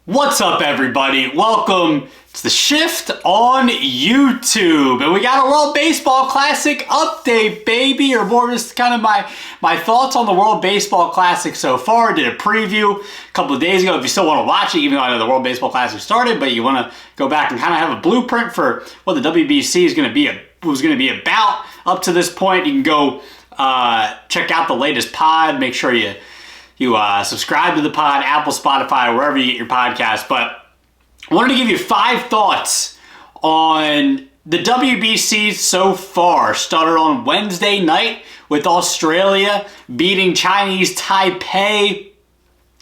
What's up, everybody? Welcome to The Shift on YouTube. And we got a World Baseball Classic update, baby, or more just kind of my thoughts on the World Baseball Classic so far. Did a preview a couple of days ago. If you still want to watch it, even though I know the World Baseball Classic started, but you want to go back and kind of have a blueprint for what the WBC is going to be, was going to be about up to this point, you can go check out the latest pod. Make sure you subscribe to the pod, Apple, Spotify, wherever you get your podcast. But I wanted to give you 5 thoughts on the WBC so far. Started on Wednesday night with Australia beating Chinese Taipei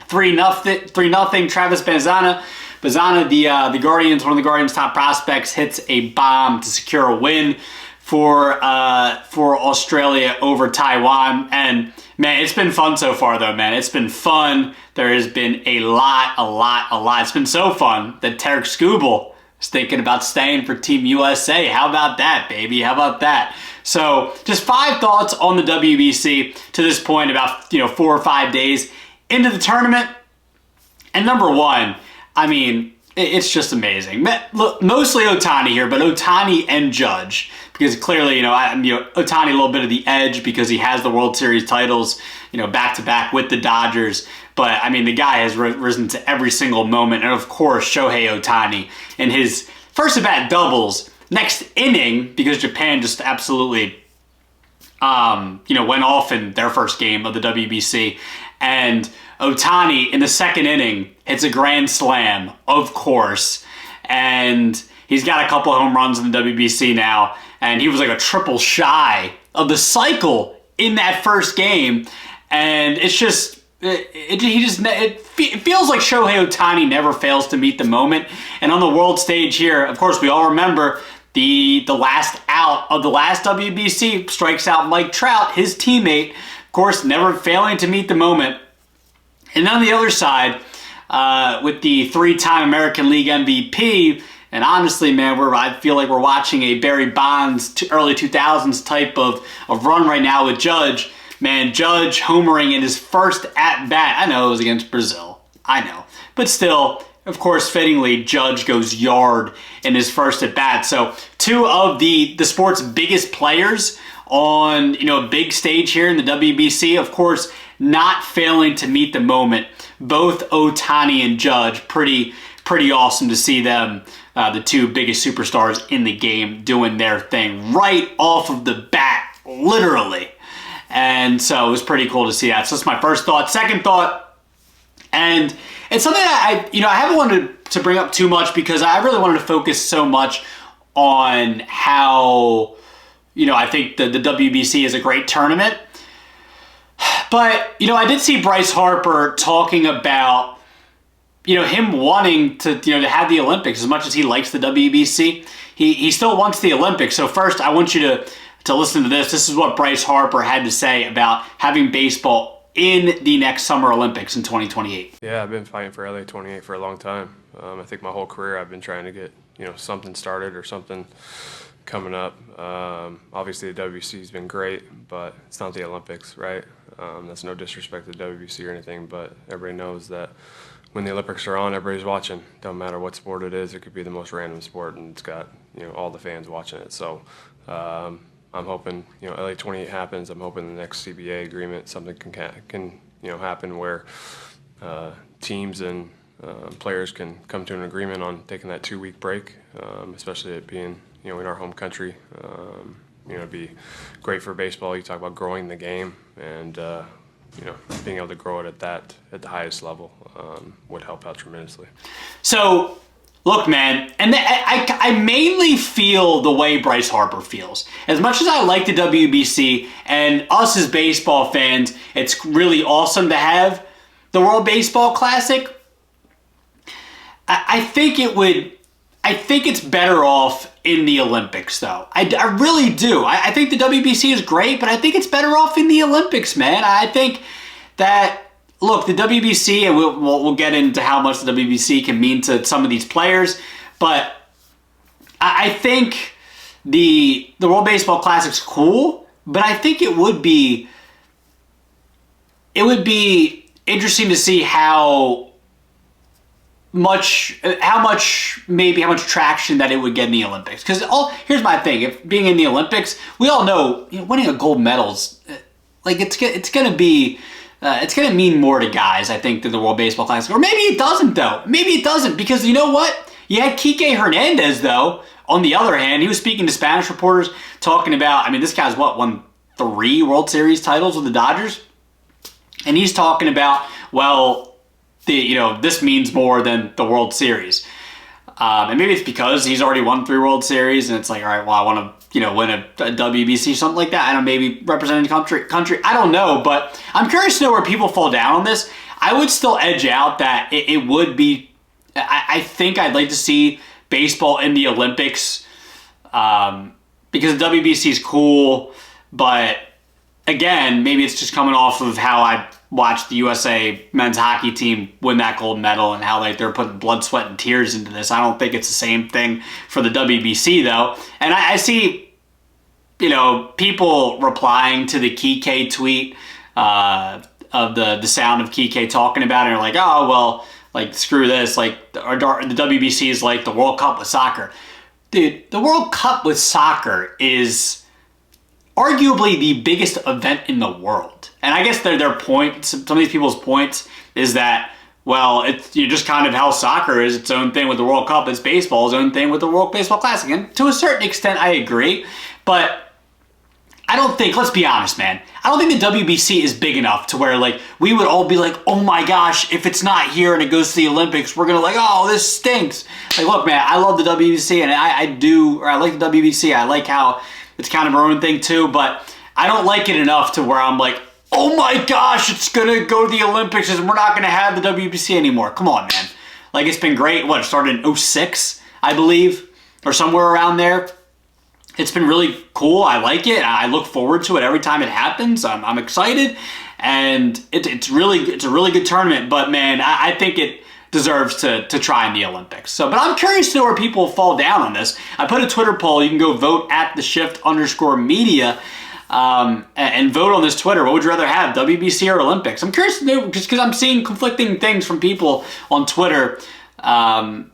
3-0. Travis Bazana, the Guardians, one of the Guardians' top prospects, hits a bomb to secure a win for Australia over Taiwan. And man, it's been fun so far, though, man. It's been fun. There has been a lot. It's been so fun that Tarek Skubal is thinking about staying for Team USA. How about that, baby? How about that? So just 5 thoughts on the WBC to this point, about 4 or 5 days into the tournament. And number one, I mean, it's just amazing. Look, mostly Ohtani here, but Ohtani and Judge, because clearly, Ohtani a little bit of the edge because he has the World Series titles, back to back with the Dodgers. But I mean, the guy has risen to every single moment, and of course, Shohei Ohtani in his first at bat doubles, next inning, because Japan just absolutely, went off in their first game of the WBC, and Ohtani in the second inning hits a grand slam, of course, and he's got a couple of home runs in the WBC now, and he was like a triple shy of the cycle in that first game, and it's just it feels like Shohei Ohtani never fails to meet the moment. And on the world stage here, of course, we all remember the last out of the last WBC, strikes out Mike Trout, his teammate, of course, never failing to meet the moment. And on the other side, with the 3-time American League MVP, and honestly, man, I feel like we're watching a Barry Bonds early 2000s type of run right now with Judge. Man, Judge homering in his first at-bat. I know it was against Brazil. I know. But still, of course, fittingly, Judge goes yard in his first at-bat. So 2 of the sport's biggest players on a big stage here in the WBC, of course, not failing to meet the moment. Both Ohtani and Judge, pretty awesome to see them, the 2 biggest superstars in the game, doing their thing right off of the bat, literally. And so it was pretty cool to see that. So that's my first thought. Second thought, and it's something that I haven't wanted to bring up too much because I really wanted to focus so much on how, I think the WBC is a great tournament. But, I did see Bryce Harper talking about, him wanting to have the Olympics. As much as he likes the WBC, he still wants the Olympics. So first, I want you to listen to this. This is what Bryce Harper had to say about having baseball in the next Summer Olympics in 2028. Yeah, I've been fighting for LA 28 for a long time. I think my whole career I've been trying to get, something started or something coming up. Obviously the WBC has been great, but it's not the Olympics, right? That's no disrespect to the WBC or anything, but everybody knows that when the Olympics are on, everybody's watching. Don't matter what sport it is, it could be the most random sport, and it's got all the fans watching it. So I'm hoping LA 28 happens. I'm hoping the next CBA agreement something can happen where teams and players can come to an agreement on taking that 2-week break, especially it being in our home country. It'd be great for baseball. You talk about growing the game, and being able to grow it at the highest level would help out tremendously. So, look, man, and I mainly feel the way Bryce Harper feels. As much as I like the WBC, and us as baseball fans, it's really awesome to have the World Baseball Classic. I think it's better off in the Olympics, though. I really do. I think the WBC is great, but I think it's better off in the Olympics, man. I think that, look, the WBC, and we'll get into how much the WBC can mean to some of these players, but I think the World Baseball Classic's cool, but I think it would be interesting to see how how much traction that it would get in the Olympics. Because here's my thing: if being in the Olympics, we all know, winning a gold medal's like it's gonna be. It's going to mean more to guys, I think, than the World Baseball Classic. Or maybe it doesn't, though. Maybe it doesn't, because you know what? You had Kike Hernandez, though. On the other hand, he was speaking to Spanish reporters, talking about, this guy's won 3 World Series titles with the Dodgers? And he's talking about, well, this means more than the World Series. And maybe it's because he's already won 3 World Series, and it's like, all right, well, I want to, win a WBC, something like that. I don't know, maybe representing the country. I don't know, but I'm curious to know where people fall down on this. I would still edge out that it would be, I think I'd like to see baseball in the Olympics, because the WBC is cool, but again, maybe it's just coming off of how I watched the USA men's hockey team win that gold medal and how they're putting blood, sweat, and tears into this. I don't think it's the same thing for the WBC, though. And I see, people replying to the Kike tweet of the sound of Kike talking about it, and are like, oh, well, like, screw this. Like, the WBC is like the World Cup with soccer. Dude, the World Cup with soccer is arguably the biggest event in the world. And I guess their point, some of these people's points, is that, well, it's just kind of how soccer is its own thing with the World Cup. It's baseball's own thing with the World Baseball Classic. And to a certain extent, I agree. But I don't think, let's be honest, man, I don't think the WBC is big enough to where, like, we would all be like, oh my gosh, if it's not here and it goes to the Olympics, we're going to like, oh, this stinks. Like, look, man, I love the WBC, and I like the WBC. I like how it's kind of our own thing too, but I don't like it enough to where I'm like, oh my gosh, it's going to go to the Olympics and we're not going to have the WBC anymore. Come on, man. Like, it's been great. It started in 2006, I believe, or somewhere around there. It's been really cool. I like it. I look forward to it every time it happens. I'm excited, and it's a really good tournament. But man, I think it deserves to try in the Olympics. So, but I'm curious to know where people fall down on this. I put a Twitter poll. You can go vote at @theshift_media and vote on this Twitter. What would you rather have, WBC or Olympics? I'm curious to know, just because I'm seeing conflicting things from people on Twitter,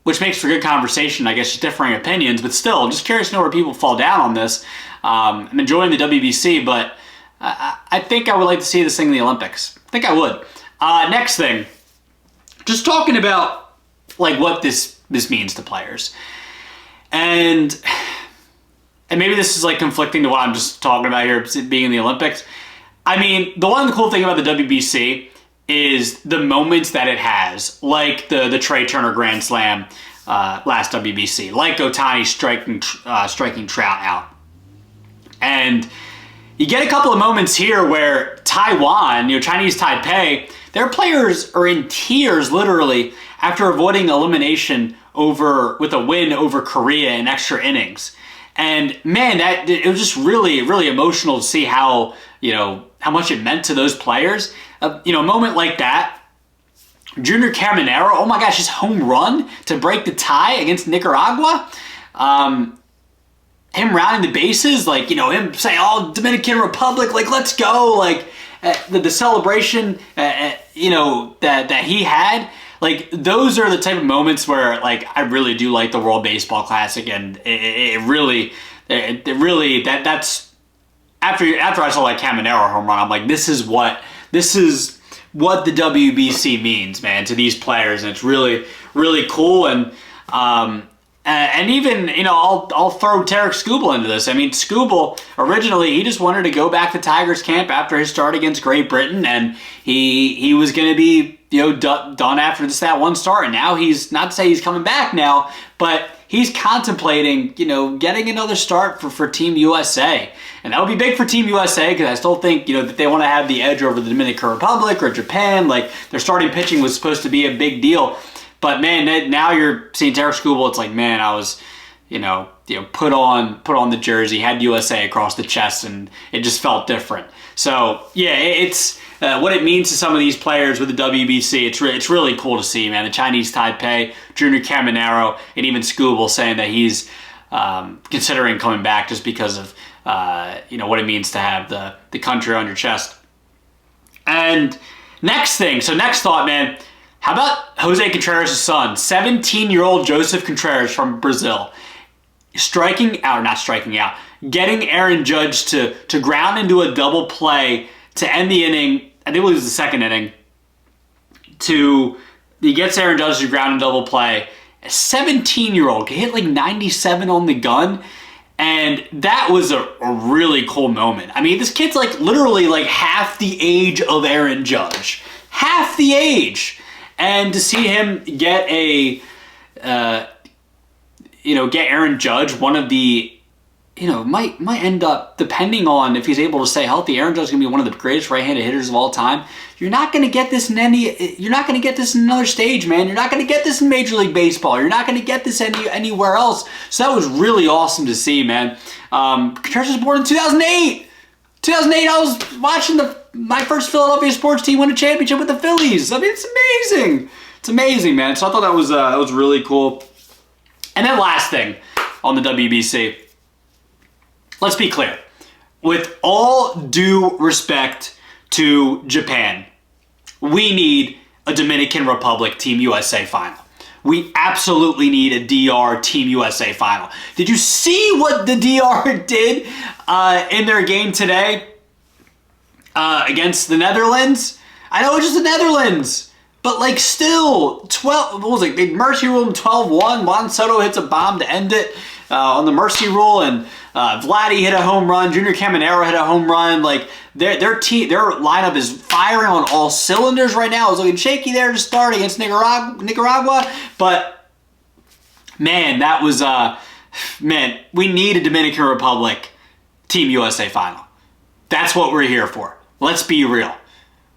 which makes for good conversation, I guess, just differing opinions, but still, I'm just curious to know where people fall down on this. I'm enjoying the WBC, but I think I would like to see this thing in the Olympics. I think I would. Next thing, just talking about, like, what this means to players. And maybe this is, like, conflicting to what I'm just talking about here, being in the Olympics. The one cool thing about the WBC is the moments that it has, like the Trey Turner Grand Slam last WBC, like Ohtani striking Trout out. And you get a couple of moments here where Taiwan, Chinese Taipei, their players are in tears, literally, after avoiding elimination with a win over Korea in extra innings. And man, it was just really, really emotional to see how much it meant to those players. A moment like that. Junior Caminero, oh my gosh, his home run to break the tie against Nicaragua. Him rounding the bases, like, him saying, oh, Dominican Republic, like, let's go. Like, the celebration, that he had. Like, those are the type of moments where, like, I really do like the World Baseball Classic, and it really, that's after I saw that Caminero home run, I'm like, this is what the WBC means, man, to these players, and it's really, really cool. And even, I'll throw Tarek Skubal into this. Skubal, originally, he just wanted to go back to Tigers camp after his start against Great Britain, and he was going to be, done after that one start. And now he's, not to say he's coming back now, but he's contemplating, getting another start for Team USA. And that would be big for Team USA, because I still think, that they want to have the edge over the Dominican Republic or Japan. Like, their starting pitching was supposed to be a big deal. But man, now you're seeing Tarek Skubal. It's like, man, I was, put on the jersey, had USA across the chest, and it just felt different. So yeah, it's what it means to some of these players with the WBC. It's really cool to see, man. The Chinese Taipei, Junior Caminero, and even Skubal saying that he's considering coming back just because of what it means to have the country on your chest. And next thought, man. How about Jose Contreras' son, 17-year-old Joseph Contreras from Brazil, getting Aaron Judge to ground into a double play to end the inning. I think it was the second inning. He gets Aaron Judge to ground and double play. A 17-year-old can hit like 97 on the gun. And that was a really cool moment. I mean, this kid's like literally like half the age of Aaron Judge. Half the age. And to see him get get Aaron Judge, one of the, might end up, depending on if he's able to stay healthy, Aaron Judge is going to be one of the greatest right-handed hitters of all time. You're not going to get this you're not going to get this in another stage, man. You're not going to get this in Major League Baseball. You're not going to get this anywhere else. So that was really awesome to see, man. Contreras was born in 2008. 2008, I was watching my first Philadelphia sports team win a championship with the Phillies. I mean, it's amazing. It's amazing, man. So I thought that was really cool. And then last thing on the WBC. Let's be clear. With all due respect to Japan, we need a Dominican Republic Team USA final. We absolutely need a DR Team USA final. Did you see what the DR did in their game today against the Netherlands? I know it's just the Netherlands, but like still, 12, what was it? They mercy ruled them 12-1. Juan Soto hits a bomb to end it on the mercy rule, and Vladdy hit a home run. Junior Caminero hit a home run. Like their lineup is firing on all cylinders right now. It was looking shaky there to start against Nicaragua, but man, that was we need a Dominican Republic Team USA final. That's what we're here for. Let's be real.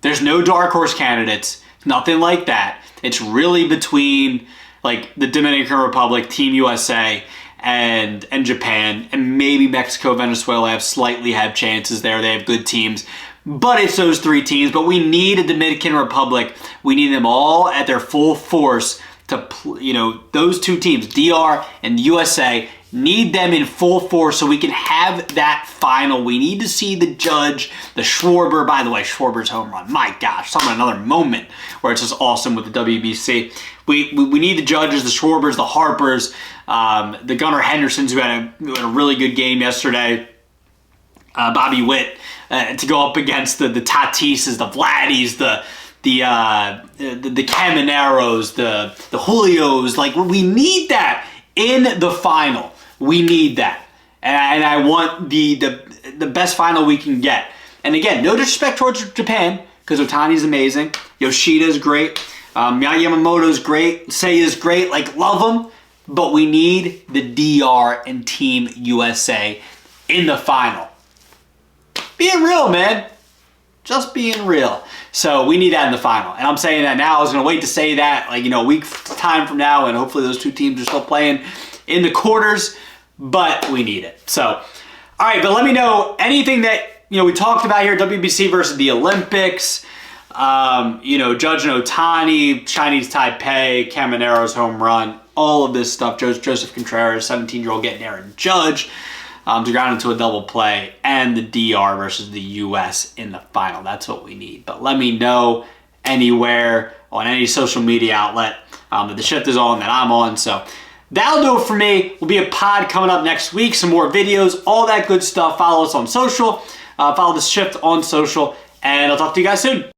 There's no dark horse candidates. Nothing like that. It's really between like the Dominican Republic, Team USA, and Japan, and maybe Mexico, Venezuela have chances there. They have good teams, but it's those three teams. But we need a Dominican Republic. We need them all at their full force to, those two teams, DR and USA, need them in full force so we can have that final. We need to see the Judge, the Schwarber. By the way, Schwarber's home run. My gosh, another moment where it's just awesome with the WBC. We need the Judges, the Schwarbers, the Harpers, the Gunnar Hendersons, who had a really good game yesterday. Bobby Witt to go up against the Tatises, the Vladdies, the Camineros, the Julios. Like, we need that in the final. We need that, and I want the best final we can get. And again, no disrespect towards Japan, because Otani's amazing, Yoshida's great, Yamamoto's great, Seiya's great. Like, love them, but we need the DR and Team USA in the final. Being real, man. Just being real. So we need that in the final. And I'm saying that now. I was going to wait to say that, like, a week's time from now, and hopefully those two teams are still playing in the quarters, but we need it. So, all right, but let me know anything that, we talked about here, WBC versus the Olympics, Judge and Otani, Chinese Taipei, Caminero's home run, all of this stuff. Joseph Contreras, 17-year-old, getting Aaron Judge to ground into a double play, and the DR versus the US in the final. That's what we need. But let me know anywhere on any social media outlet that the shift is on, that I'm on. So that'll do it for me. Will be a pod coming up next week, some more videos, all that good stuff. Follow us on social. Follow the shift on social, and I'll talk to you guys soon.